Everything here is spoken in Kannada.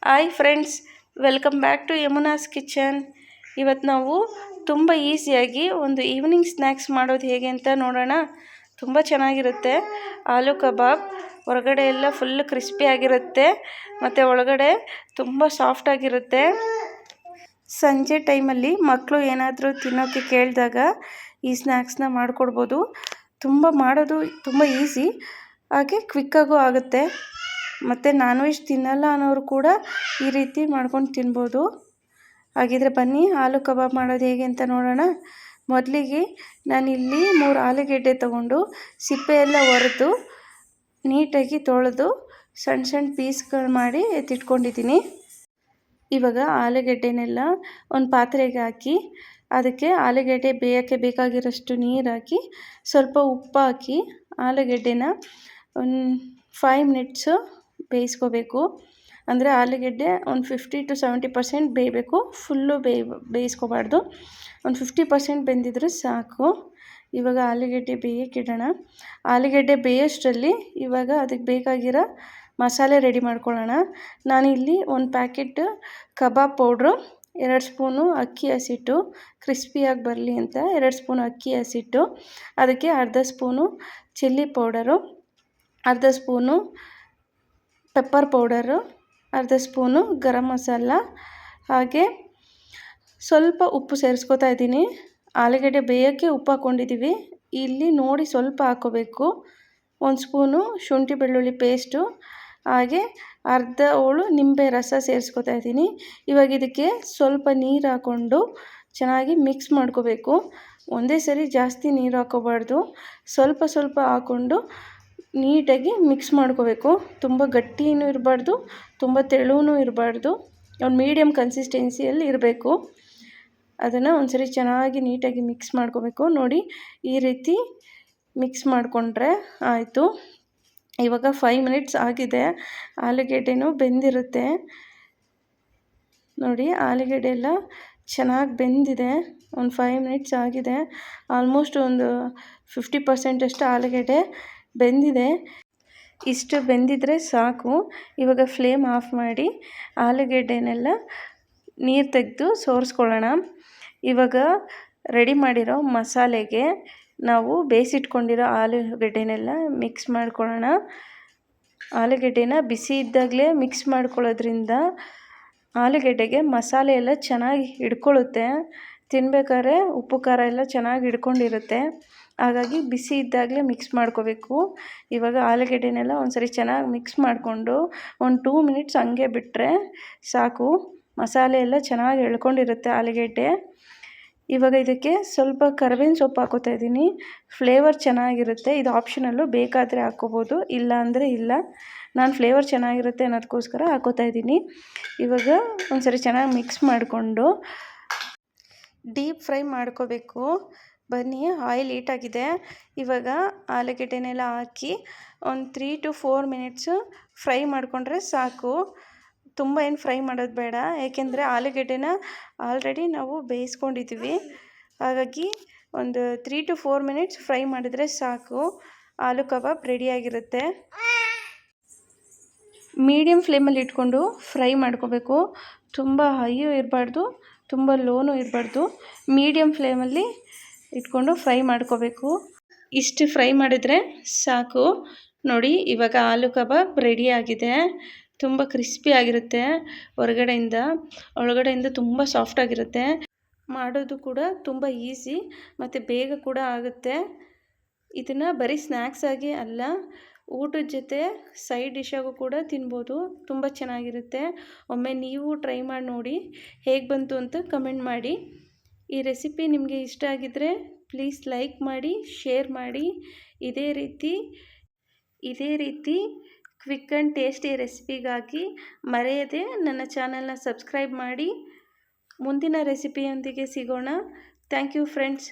Hi friends, welcome back to Yamuna's kitchen. ಇವತ್ತು ನಾವು ತುಂಬ ಈಸಿಯಾಗಿ ಒಂದು ಈವ್ನಿಂಗ್ ಸ್ನ್ಯಾಕ್ಸ್ ಮಾಡೋದು ಹೇಗೆ ಅಂತ ನೋಡೋಣ. ತುಂಬ ಚೆನ್ನಾಗಿರುತ್ತೆ. ಆಲೂ ಕಬಾಬ್ ಹೊರಗಡೆ ಎಲ್ಲ ಫುಲ್ ಕ್ರಿಸ್ಪಿ ಆಗಿರುತ್ತೆ ಮತ್ತು ಒಳಗಡೆ ತುಂಬ ಸಾಫ್ಟಾಗಿರುತ್ತೆ. ಸಂಜೆ ಟೈಮಲ್ಲಿ ಮಕ್ಕಳು ಏನಾದರೂ ತಿನ್ನೋಕ್ಕೆ ಕೇಳಿದಾಗ ಈ ಸ್ನ್ಯಾಕ್ಸ್ನ ಮಾಡಿಕೊಡ್ಬೋದು. ಮಾಡೋದು ತುಂಬ ಈಸಿ, ಹಾಗೆ ಕ್ವಿಕ್ಕಾಗೂ ಆಗುತ್ತೆ. ಮತ್ತು ನಾನ್ ವೆಜ್ ತಿನ್ನಲ್ಲ ಅನ್ನೋರು ಕೂಡ ಈ ರೀತಿ ಮಾಡ್ಕೊಂಡು ತಿನ್ಬೋದು. ಹಾಗಿದ್ರೆ ಬನ್ನಿ ಆಲೂ ಕಬಾಬ್ ಮಾಡೋದು ಹೇಗೆ ಅಂತ ನೋಡೋಣ. ಮೊದಲಿಗೆ ನಾನಿಲ್ಲಿ 3 ಆಲೂಗೆಡ್ಡೆ ತೊಗೊಂಡು ಸಿಪ್ಪೆ ಎಲ್ಲ ಒರೆದು ನೀಟಾಗಿ ತೊಳೆದು ಸಣ್ಣ ಸಣ್ಣ ಪೀಸ್ಗಳು ಮಾಡಿ ಎತ್ತಿಟ್ಕೊಂಡಿದ್ದೀನಿ. ಇವಾಗ ಆಲೂಗೆಡ್ಡೆನೆಲ್ಲ ಒಂದು ಪಾತ್ರೆಗೆ ಹಾಕಿ ಅದಕ್ಕೆ ಆಲೂಗೆಡ್ಡೆ ಬೇಯೋಕ್ಕೆ ಬೇಕಾಗಿರೋಷ್ಟು ನೀರು ಹಾಕಿ ಸ್ವಲ್ಪ ಉಪ್ಪು ಹಾಕಿ ಆಲೂಗೆಡ್ಡೆನ ಒಂದು 5 ಮಿನಿಟ್ಸು ಬೇಯಿಸ್ಕೋಬೇಕು. ಅಂದರೆ ಆಲೂಗೆಡ್ಡೆ ಒಂದು 50 to 70% ಬೇಯಬೇಕು. ಫುಲ್ಲು ಬೇಯಿಸ್ಕೋಬಾರ್ದು. ಒಂದು 50% ಬೆಂದಿದ್ರೆ ಸಾಕು. ಇವಾಗ ಆಲೂಗೆಡ್ಡೆ ಬೇಯಕ್ಕಿಡೋಣ. ಆಲೂಗೆಡ್ಡೆ ಬೇಯೋಷ್ಟರಲ್ಲಿ ಇವಾಗ ಅದಕ್ಕೆ ಬೇಕಾಗಿರೋ ಮಸಾಲೆ ರೆಡಿ ಮಾಡ್ಕೊಳ್ಳೋಣ. ನಾನಿಲ್ಲಿ ಒಂದು ಪ್ಯಾಕೆಟ್ ಕಬಾಬ್ ಪೌಡ್ರು, 2 ಸ್ಪೂನು ಅಕ್ಕಿ ಹಸಿಟ್ಟು, ಕ್ರಿಸ್ಪಿಯಾಗಿ ಬರಲಿ ಅಂತ 2 ಸ್ಪೂನು ಅಕ್ಕಿ ಹಸಿಟ್ಟು, ಅದಕ್ಕೆ ಅರ್ಧ ಸ್ಪೂನು ಚಿಲ್ಲಿ ಪೌಡರು, ಅರ್ಧ ಸ್ಪೂನು ಪೆಪ್ಪರ್ ಪೌಡರು, ಅರ್ಧ ಸ್ಪೂನು ಗರಂ ಮಸಾಲ, ಹಾಗೆ ಸ್ವಲ್ಪ ಉಪ್ಪು ಸೇರಿಸ್ಕೊತಾ ಇದ್ದೀನಿ. ಆಲೂಗೆಡ್ಡೆ ಬೇಯೋಕ್ಕೆ ಉಪ್ಪು ಹಾಕ್ಕೊಂಡಿದ್ದೀವಿ. ಇಲ್ಲಿ ನೋಡಿ ಸ್ವಲ್ಪ ಹಾಕ್ಕೋಬೇಕು. 1 ಸ್ಪೂನು ಶುಂಠಿ ಬೆಳ್ಳುಳ್ಳಿ ಪೇಸ್ಟು, ಹಾಗೆ ಅರ್ಧ ಹೋಳು ನಿಂಬೆ ರಸ ಸೇರಿಸ್ಕೊತಾ ಇದ್ದೀನಿ. ಇವಾಗ ಇದಕ್ಕೆ ಸ್ವಲ್ಪ ನೀರು ಹಾಕ್ಕೊಂಡು ಚೆನ್ನಾಗಿ ಮಿಕ್ಸ್ ಮಾಡ್ಕೋಬೇಕು. ಒಂದೇ ಸರಿ ಜಾಸ್ತಿ ನೀರು ಹಾಕ್ಕೋಬಾರ್ದು. ಸ್ವಲ್ಪ ಸ್ವಲ್ಪ ಹಾಕ್ಕೊಂಡು ನೀಟಾಗಿ ಮಿಕ್ಸ್ ಮಾಡ್ಕೋಬೇಕು. ತುಂಬ ಗಟ್ಟಿನೂ ಇರಬಾರ್ದು, ತುಂಬ ತೆಳುವೂ ಇರಬಾರ್ದು. ಒಂದು ಮೀಡಿಯಮ್ ಕನ್ಸಿಸ್ಟೆನ್ಸಿಯಲ್ಲಿ ಇರಬೇಕು. ಅದನ್ನು ಒಂದ್ಸರಿ ಚೆನ್ನಾಗಿ ನೀಟಾಗಿ ಮಿಕ್ಸ್ ಮಾಡ್ಕೋಬೇಕು. ನೋಡಿ, ಈ ರೀತಿ ಮಿಕ್ಸ್ ಮಾಡಿಕೊಂಡ್ರೆ ಆಯಿತು. ಇವಾಗ 5 ಮಿನಿಟ್ಸ್ ಆಗಿದೆ. ಆಲೂಗೆಡ್ಡೆನೂ ಬೆಂದಿರುತ್ತೆ. ನೋಡಿ, ಆಲೂಗೆಡ್ಡೆ ಎಲ್ಲ ಚೆನ್ನಾಗಿ ಬೆಂದಿದೆ. ಒಂದು 5 ಮಿನಿಟ್ಸ್ ಆಗಿದೆ. ಆಲ್ಮೋಸ್ಟ್ ಒಂದು 50% ಅಷ್ಟು ಆಲೂಗೆಡ್ಡೆ ಬೆಂದಿದೆ. ಇಷ್ಟು ಬೆಂದಿದ್ರೆ ಸಾಕು. ಇವಾಗ ಫ್ಲೇಮ್ ಆಫ್ ಮಾಡಿ ಆಲೂಗೆಡ್ಡೆನೆಲ್ಲ ನೀರು ತೆಗೆದು ಸೋರಿಸ್ಕೊಳ್ಳೋಣ. ಇವಾಗ ರೆಡಿ ಮಾಡಿರೋ ಮಸಾಲೆಗೆ ನಾವು ಬೇಯಿಸಿಟ್ಕೊಂಡಿರೋ ಆಲೂಗೆಡ್ಡೆನೆಲ್ಲ ಮಿಕ್ಸ್ ಮಾಡ್ಕೊಳ್ಳೋಣ. ಆಲೂಗೆಡ್ಡೆನ ಬಿಸಿ ಇದ್ದಾಗಲೇ ಮಿಕ್ಸ್ ಮಾಡ್ಕೊಳ್ಳೋದ್ರಿಂದ ಆಲೂಗೆಡ್ಡೆಗೆ ಮಸಾಲೆ ಎಲ್ಲ ಚೆನ್ನಾಗಿ ಹಿಡ್ಕೊಳ್ಳುತ್ತೆ. ತಿನ್ಬೇಕಾದ್ರೆ ಉಪ್ಪು ಖಾರ ಎಲ್ಲ ಚೆನ್ನಾಗಿ ಹಿಡ್ಕೊಂಡಿರುತ್ತೆ. ಹಾಗಾಗಿ ಬಿಸಿ ಇದ್ದಾಗಲೇ ಮಿಕ್ಸ್ ಮಾಡ್ಕೋಬೇಕು. ಇವಾಗ ಆಲೂಗೆಡ್ಡೆನೆಲ್ಲ ಒಂದ್ಸರಿ ಚೆನ್ನಾಗಿ ಮಿಕ್ಸ್ ಮಾಡಿಕೊಂಡು ಒಂದು 2 ಮಿನಿಟ್ಸ್ ಹಂಗೆ ಬಿಟ್ಟರೆ ಸಾಕು. ಮಸಾಲೆ ಎಲ್ಲ ಚೆನ್ನಾಗಿ ಎಳ್ಕೊಂಡಿರುತ್ತೆ ಆಲೂಗೆಡ್ಡೆ. ಇವಾಗ ಇದಕ್ಕೆ ಸ್ವಲ್ಪ ಕರಿಬೇವಿನ ಸೊಪ್ಪು ಹಾಕ್ಕೋತಾ ಇದ್ದೀನಿ. ಫ್ಲೇವರ್ ಚೆನ್ನಾಗಿರುತ್ತೆ. ಇದು ಆಪ್ಷನಲ್ಲು, ಬೇಕಾದರೆ ಹಾಕ್ಕೋಬೋದು, ಇಲ್ಲ ಅಂದರೆ ಇಲ್ಲ. ನಾನು ಫ್ಲೇವರ್ ಚೆನ್ನಾಗಿರುತ್ತೆ ಅನ್ನೋದಕ್ಕೋಸ್ಕರ ಹಾಕ್ಕೋತಾ ಇದ್ದೀನಿ. ಇವಾಗ ಒಂದ್ಸರಿ ಚೆನ್ನಾಗಿ ಮಿಕ್ಸ್ ಮಾಡಿಕೊಂಡು ಡೀಪ್ ಫ್ರೈ ಮಾಡ್ಕೋಬೇಕು. ಬನ್ನಿ, ಆಯಿಲ್ ಹೀಟಾಗಿದೆ. ಇವಾಗ ಆಲೂಗೆಡ್ಡೆನೆಲ್ಲ ಹಾಕಿ ಒಂದು 3 to 4 ಮಿನಿಟ್ಸು ಫ್ರೈ ಮಾಡಿಕೊಂಡ್ರೆ ಸಾಕು. ತುಂಬ ಏನು ಫ್ರೈ ಮಾಡೋದು ಬೇಡ, ಏಕೆಂದರೆ ಆಲೂಗೆಡ್ಡೆನ ಆಲ್ರೆಡಿ ನಾವು ಬೇಯಿಸ್ಕೊಂಡಿದ್ದೀವಿ. ಹಾಗಾಗಿ ಒಂದು 3 to 4 ಮಿನಿಟ್ಸ್ ಫ್ರೈ ಮಾಡಿದರೆ ಸಾಕು. ಆಲೂ ಕಬಾಬ್ ರೆಡಿಯಾಗಿರುತ್ತೆ. ಮೀಡಿಯಮ್ ಫ್ಲೇಮಲ್ಲಿ ಇಟ್ಕೊಂಡು ಫ್ರೈ ಮಾಡ್ಕೋಬೇಕು. ತುಂಬ ಹೈಯೂ ಇರಬಾರ್ದು, ತುಂಬ ಲೋನೂ ಇರಬಾರ್ದು. ಮೀಡಿಯಮ್ ಫ್ಲೇಮಲ್ಲಿ ಇಟ್ಕೊಂಡು ಫ್ರೈ ಮಾಡ್ಕೋಬೇಕು. ಇಷ್ಟು ಫ್ರೈ ಮಾಡಿದರೆ ಸಾಕು. ನೋಡಿ, ಇವಾಗ ಆಲೂ ಕಬಾಬ್ ರೆಡಿಯಾಗಿದೆ. ತುಂಬ ಕ್ರಿಸ್ಪಿ ಆಗಿರುತ್ತೆ. ಒಳಗಡೆಯಿಂದ ತುಂಬ ಸಾಫ್ಟಾಗಿರುತ್ತೆ. ಮಾಡೋದು ಕೂಡ ತುಂಬ ಈಸಿ ಮತ್ತು ಬೇಗ ಕೂಡ ಆಗುತ್ತೆ. ಇದನ್ನು ಬರೀ ಸ್ನ್ಯಾಕ್ಸ್ ಆಗಿ ಅಲ್ಲ, ಊಟದ ಜೊತೆ ಸೈಡ್ ಡಿಶ್ಶಾಗೂ ಕೂಡ ತಿನ್ಬೋದು. ತುಂಬ ಚೆನ್ನಾಗಿರುತ್ತೆ. ಒಮ್ಮೆ ನೀವು ಟ್ರೈ ಮಾಡಿ ನೋಡಿ, ಹೇಗೆ ಬಂತು ಅಂತ ಕಮೆಂಟ್ ಮಾಡಿ. ಈ ರೆಸಿಪಿ ನಿಮಗೆ ಇಷ್ಟ ಆಗಿದ್ದರೆ ಪ್ಲೀಸ್ ಲೈಕ್ ಮಾಡಿ, ಶೇರ್ ಮಾಡಿ. ಇದೇ ರೀತಿ ಕ್ವಿಕ್ ಆ್ಯಂಡ್ ಟೇಸ್ಟಿ ರೆಸಿಪಿಗಾಗಿ ಮರೆಯದೆ ನನ್ನ ಚಾನಲ್ನ ಸಬ್ಸ್ಕ್ರೈಬ್ ಮಾಡಿ. ಮುಂದಿನ ರೆಸಿಪಿಯೊಂದಿಗೆ ಸಿಗೋಣ. Thank you friends.